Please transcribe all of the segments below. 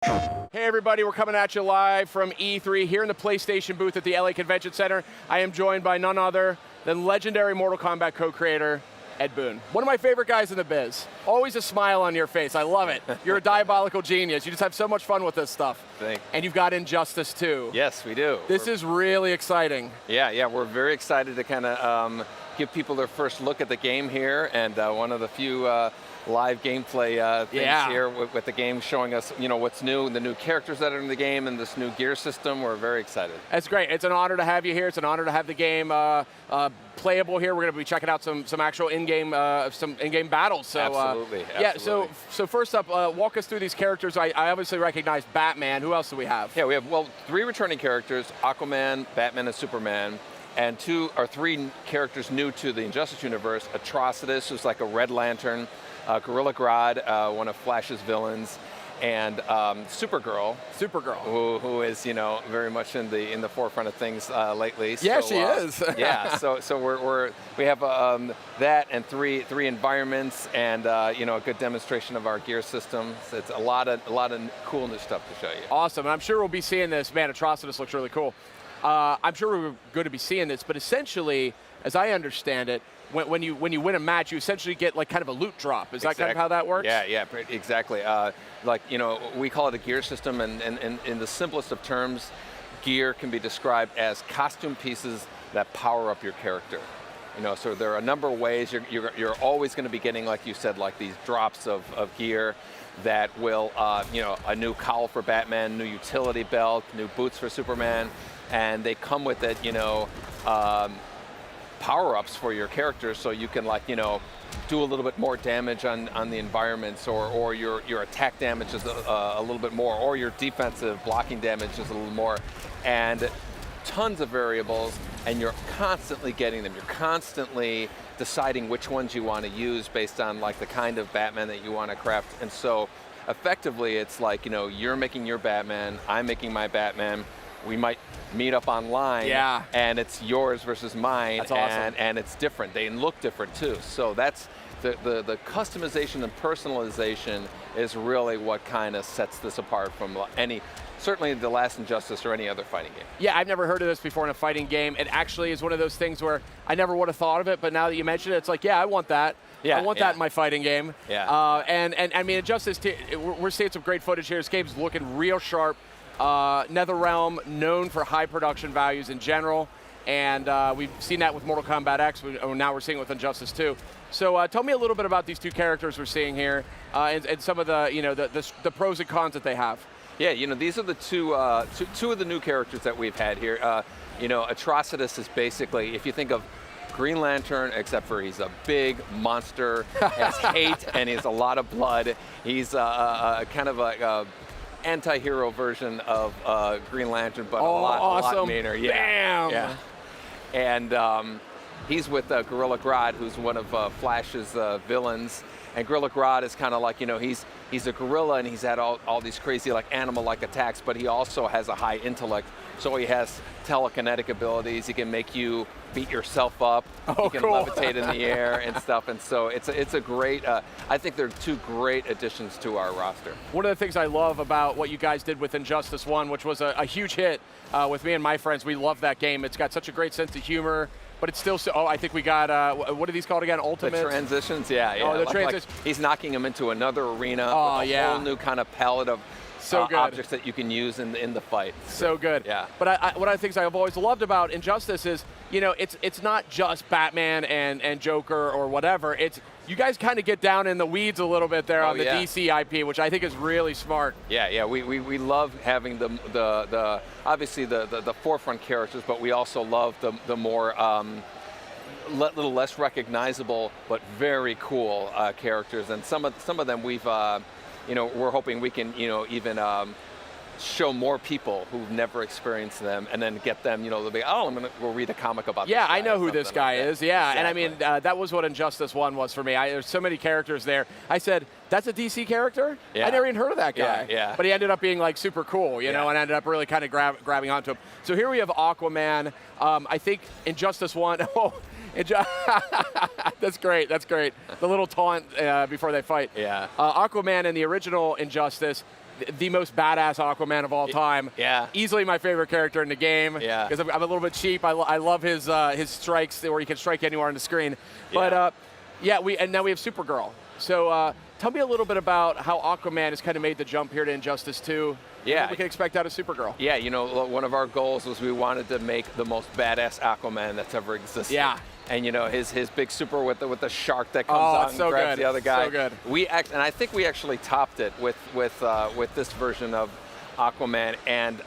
Hey everybody, we're coming at you live from E3 here in the PlayStation booth at the LA Convention Center. I am joined by none other than legendary Mortal Kombat co-creator, Ed Boon. One of my favorite guys in the biz. Always a smile on your face, I love it. You're a diabolical genius. You just have so much fun with this stuff. Thanks. And you've got Injustice 2. Yes, we do. This is really exciting. Yeah, we're very excited to kind of give people their first look at the game here, and one of the few live gameplay things here with the game showing us, what's new, the new characters that are in the game, and this new gear system. We're very excited. That's great. It's an honor to have you here. It's an honor to have the game playable here. We're going to be checking out some actual in-game battles. So, absolutely. Yeah. So first up, walk us through these characters. I obviously recognize Batman. Who else do we have? Yeah, we have 3 returning characters: Aquaman, Batman, and Superman. And 2 or 3 characters new to the Injustice universe: Atrocitus, who's like a Red Lantern, Gorilla Grodd, one of Flash's villains, and Supergirl. Who is very much in the forefront of things lately. Yeah, so, she is. Yeah. So we have that and three environments and a good demonstration of our gear system. So it's a lot of cool new stuff to show you. Awesome. And I'm sure we'll be seeing this. Man, Atrocitus looks really cool. I'm sure we're going to be seeing this, but essentially, as I understand it, when you win a match, you essentially get like kind of a loot drop. Is that kind of how that works? Yeah, exactly. We call it a gear system, and in the simplest of terms, gear can be described as costume pieces that power up your character. So there are a number of ways. You're always going to be getting, like you said, like these drops of gear that will, a new cowl for Batman, new utility belt, new boots for Superman, and they come with it, power-ups for your characters, so you can do a little bit more damage on the environments, or your attack damage is a little bit more, or your defensive blocking damage is a little more, and tons of variables, and you're constantly getting them. You're constantly deciding which ones you want to use based on the kind of Batman that you want to craft. And so effectively it's you're making your Batman, I'm making my Batman. We might meet up online, and it's yours versus mine. That's awesome. And it's different. They look different too. So that's the customization and personalization is really what kind of sets this apart from certainly the last Injustice or any other fighting game. Yeah, I've never heard of this before in a fighting game. It actually is one of those things where I never would have thought of it, but now that you mention it, it's like, yeah, I want that. Yeah, I want that in my fighting game. Yeah. And I mean, Injustice, we're seeing some great footage here. This game's looking real sharp. NetherRealm, known for high production values in general, and we've seen that with Mortal Kombat X, now we're seeing it with Injustice 2. So tell me a little bit about these 2 characters we're seeing here, and some of the pros and cons that they have. Yeah, these are the two of the new characters that we've had here. Atrocitus is basically, if you think of Green Lantern, except for he's a big monster, has hate, and he has a lot of blood. He's kind of a anti-hero version of Green Lantern, but a lot meaner. Yeah. Bam! Yeah. And he's with Gorilla Grodd, who's one of Flash's villains. And Gorilla Grodd is kind of like, he's a gorilla, and he's had all these crazy animal-like attacks, but he also has a high intellect. So he has telekinetic abilities. He can make you beat yourself up. He can levitate in the air and stuff. And so it's a great, I think they're 2 great additions to our roster. One of the things I love about what you guys did with Injustice 1, which was a huge hit with me and my friends, we love that game. It's got such a great sense of humor. But it's still, I think we got, what are these called again? Ultimate? The transitions, yeah. Oh, the transitions. He's knocking him into another arena with a whole new kind of palette of objects that you can use in the fight. So good. Yeah. But what I think I've always loved about Injustice is, it's not just Batman and Joker or whatever. It's you guys kind of get down in the weeds a little bit there on the DC IP, which I think is really smart. Yeah. We love having the obviously the forefront characters, but we also love the more little less recognizable but very cool characters, and some of them we've we're hoping we can even show more people who've never experienced them, and then get them, they'll be, oh, I'm gonna go read a comic about this guy. Yeah, I know who this guy is. Yeah, exactly. And I mean, that was what Injustice 1 was for me. There's so many characters there. I said, that's a DC character? Yeah. I never even heard of that guy. Yeah. But he ended up being super cool, and ended up really kind of grabbing onto him. So here we have Aquaman. I think Injustice 1, That's great. That's great. The little taunt before they fight. Yeah. Aquaman in the original Injustice, the most badass Aquaman of all time. Yeah. Easily my favorite character in the game. Yeah. Because I'm a little bit cheap. I love his strikes where he can strike anywhere on the screen. Yeah. But and now we have Supergirl. So tell me a little bit about how Aquaman has kind of made the jump here to Injustice 2. Yeah. What we can expect out of Supergirl. Yeah, you know, one of our goals was we wanted to make the most badass Aquaman that's ever existed. Yeah. And you know, his big super with the shark that comes Oh, out it's and so grabs good. the other guy. So good. And I think we actually topped it with this version of Aquaman. And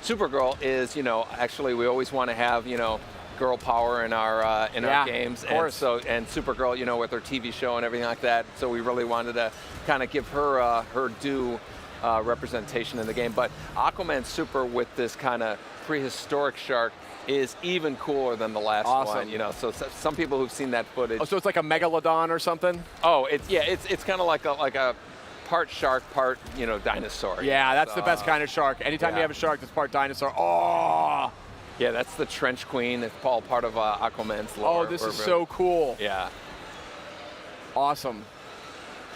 Supergirl is, you know, actually we always want to have, you know, girl power in our games. Of course. And Supergirl, you know, with her TV show and everything like that. So we really wanted to kind of give her her due representation in the game. But Aquaman Super with this kind of prehistoric shark is even cooler than the last one. You know, so some people who've seen that footage. Oh, so it's like a megalodon or something? Oh, it's kind of like a part shark, part, you know, dinosaur. Yeah, that's the best kind of shark. Anytime you have a shark that's part dinosaur, oh! Yeah, that's the Trench Queen. It's all part of Aquaman's lore. Oh, this is so cool. Yeah. Awesome.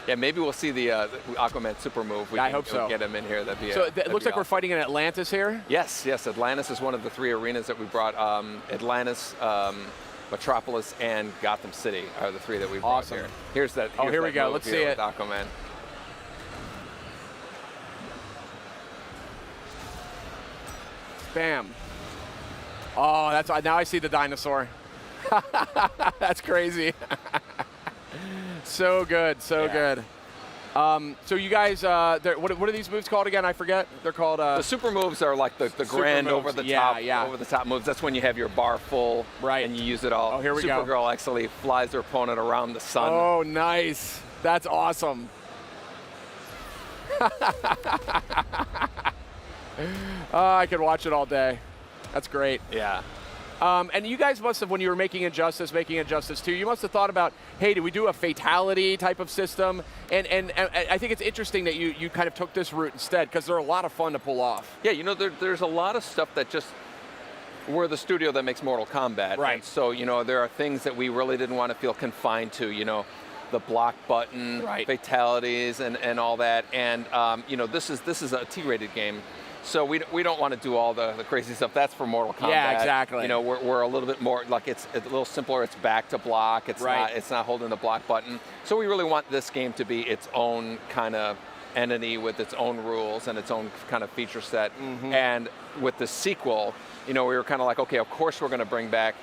Yeah, maybe we'll see the Aquaman super move. I hope so. Get him in here. That'd be So it looks like we're fighting in Atlantis here? Yes. Atlantis is one of the 3 arenas that we brought. Atlantis, Metropolis, and Gotham City are the 3 that we brought here. Here's that. Here we go. Let's see it. With Aquaman. Bam. Oh, now I see the dinosaur. That's crazy. So good, so good. So you guys, what are these moves called again? I forget. They're called. The super moves are like the grand moves. over the top moves. That's when you have your bar full, right, and you use it all. Oh, here we go. Supergirl actually flies her opponent around the sun. Oh, nice. That's awesome. I could watch it all day. That's great. Yeah. And you guys must have, when you were making Injustice 2, you must have thought about, hey, do we do a fatality type of system? And I think it's interesting that you kind of took this route instead, because they're a lot of fun to pull off. Yeah, you know, there's a lot of stuff that just, we're the studio that makes Mortal Kombat. Right. And so, you know, there are things that we really didn't want to feel confined to, you know, the block button, fatalities, and all that. And, you know, this is a T-rated game. So we don't want to do all the crazy stuff. That's for Mortal Kombat. Yeah, exactly. You know, we're a little bit more, like it's a little simpler. It's back to block. It's not holding the block button. So we really want this game to be its own kind of entity with its own rules and its own kind of feature set. Mm-hmm. And with the sequel, you know, we were kind of like, okay, of course we're going to bring back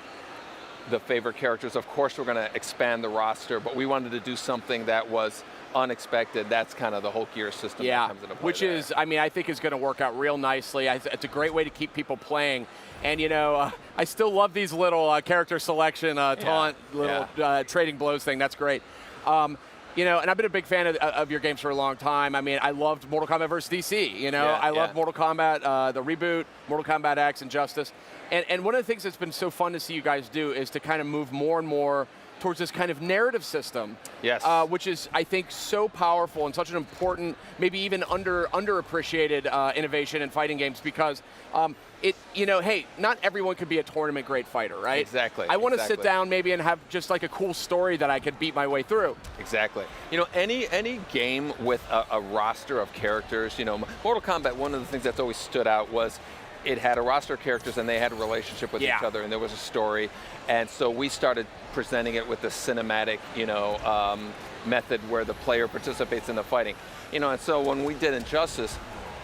the favorite characters. Of course we're going to expand the roster, but we wanted to do something that was unexpected. That's kind of the whole gear system that comes into play. Which is, I mean, I think is going to work out real nicely. It's a great way to keep people playing. And, you know, I still love these little character selection, taunt, little trading blows thing. That's great. You know, and I've been a big fan of your games for a long time. I mean, I loved Mortal Kombat vs. DC. You know, I love Mortal Kombat, the reboot, Mortal Kombat X, Injustice. And one of the things that's been so fun to see you guys do is to kind of move more and more towards this kind of narrative system, which is, I think, so powerful and such an important, maybe even underappreciated innovation in fighting games, because you know, hey, not everyone could be a tournament great fighter, right? Exactly. I want to sit down maybe and have just like a cool story that I could beat my way through. Exactly. You know, any game with a roster of characters, you know, Mortal Kombat, one of the things that's always stood out was it had a roster of characters and they had a relationship with each other, and there was a story. And so we started presenting it with the cinematic, you know, method where the player participates in the fighting. You know, and so when we did Injustice,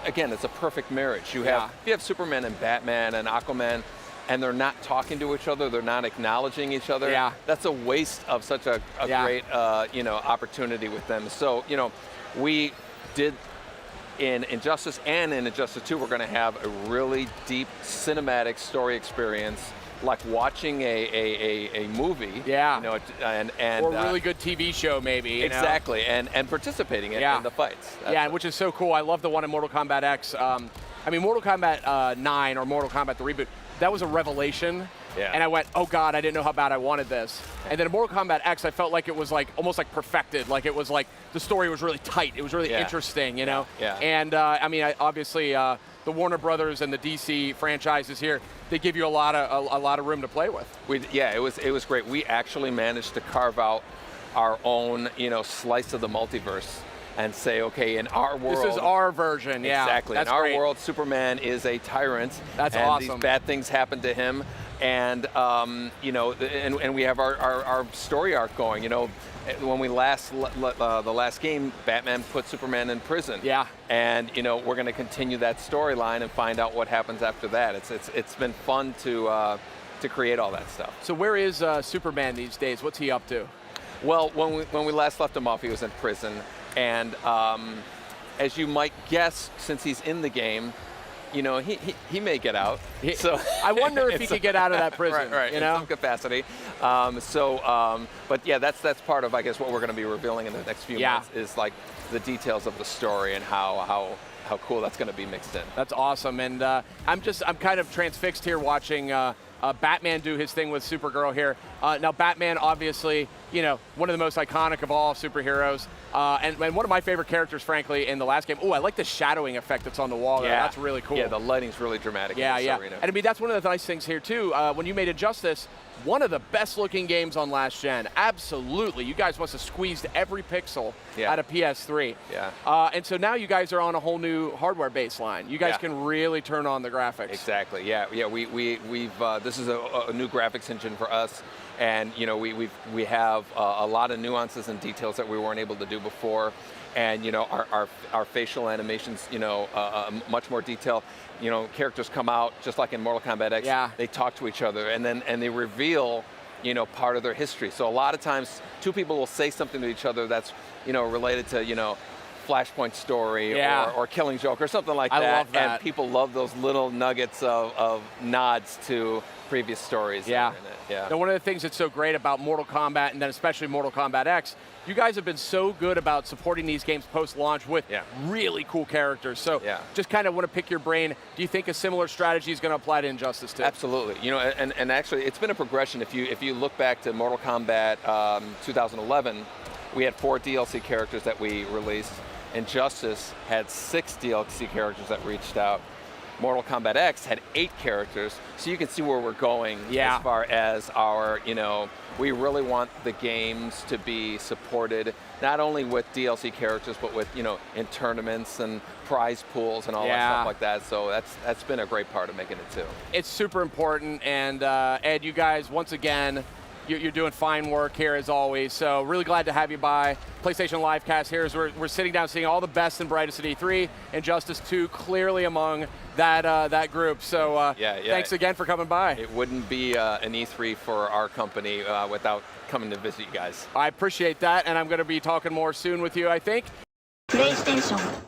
again, it's a perfect marriage. You have Superman and Batman and Aquaman, and they're not talking to each other, they're not acknowledging each other. Yeah. That's a waste of such a great, you know, opportunity with them. So, you know, we did in Injustice and in Injustice 2, we're going to have a really deep cinematic story experience, like watching a movie. Yeah. You know, and or a really good TV show, maybe. You exactly, know? and participating in the fights. Which is so cool. I love the one in Mortal Kombat X. I mean, Mortal Kombat 9 or Mortal Kombat the reboot, that was a revelation. Yeah. And I went, oh God, I didn't know how bad I wanted this. And then in Mortal Kombat X, I felt like it was like almost like perfected. Like it was like the story was really tight. It was really interesting, you know? Yeah. And I mean, obviously, the Warner Brothers and the DC franchises here, they give you a lot of room to play with. Yeah, it was great. We actually managed to carve out our own, slice of the multiverse and say, okay, in our world, this is our version. Yeah, exactly. That's in our great. world, Superman is a tyrant. That's and awesome. These bad things happen to him, and and we have our story arc going. When we the last game, Batman put Superman in prison. Yeah. And we're going to continue that storyline and find out what happens after that. It's been fun to create all that stuff. So where is Superman these days? What's he up to? Well, when we last left him off, he was in prison, and as you might guess, since he's in the game, he may get out. So I wonder if he could get out of that prison. Right, in some capacity. But yeah, that's part of, I guess, what we're going to be revealing in the next few months is like the details of the story and how cool that's going to be mixed in. That's awesome, and I'm kind of transfixed here watching Batman do his thing with Supergirl here. Now Batman, obviously, one of the most iconic of all superheroes, and one of my favorite characters, frankly, in the last game. Oh, I like the shadowing effect that's on the wall there. That's really cool. Yeah, the lighting's really dramatic in this arena. And I mean, that's one of the nice things here too. When you made Injustice, one of the best looking games on last gen. Absolutely, you guys must have squeezed every pixel out of PS3. Yeah. And so now you guys are on a whole new hardware baseline. You guys can really turn on the graphics. Exactly. Yeah. We've this is a new graphics engine for us, and we have a lot of nuances and details that we weren't able to do before, and our facial animations, much more detail. Characters come out just like in Mortal Kombat X. Yeah. They talk to each other, and they reveal part of their history. So a lot of times, two people will say something to each other that's related to Flashpoint story or Killing Joke or something like that. I love that. And people love those little nuggets of nods to previous stories. Yeah. Yeah. Now, one of the things that's so great about Mortal Kombat, and then especially Mortal Kombat X, you guys have been so good about supporting these games post-launch with really cool characters. So just kind of want to pick your brain. Do you think a similar strategy is going to apply to Injustice too? Absolutely. And actually, it's been a progression. If you look back to Mortal Kombat 2011, we had 4 DLC characters that we released. Injustice had 6 DLC characters that reached out. Mortal Kombat X had 8 characters, so you can see where we're going as far as our, we really want the games to be supported not only with DLC characters, but with, in tournaments and prize pools and all that stuff like that. So that's been a great part of making it too. It's super important, and Ed, you guys, once again, you're doing fine work here as always, so really glad to have you by. PlayStation LiveCast here as we're sitting down seeing all the best and brightest at E3, Injustice 2 clearly among that group, so thanks again for coming by. It wouldn't be an E3 for our company without coming to visit you guys. I appreciate that, and I'm going to be talking more soon with you, I think. PlayStation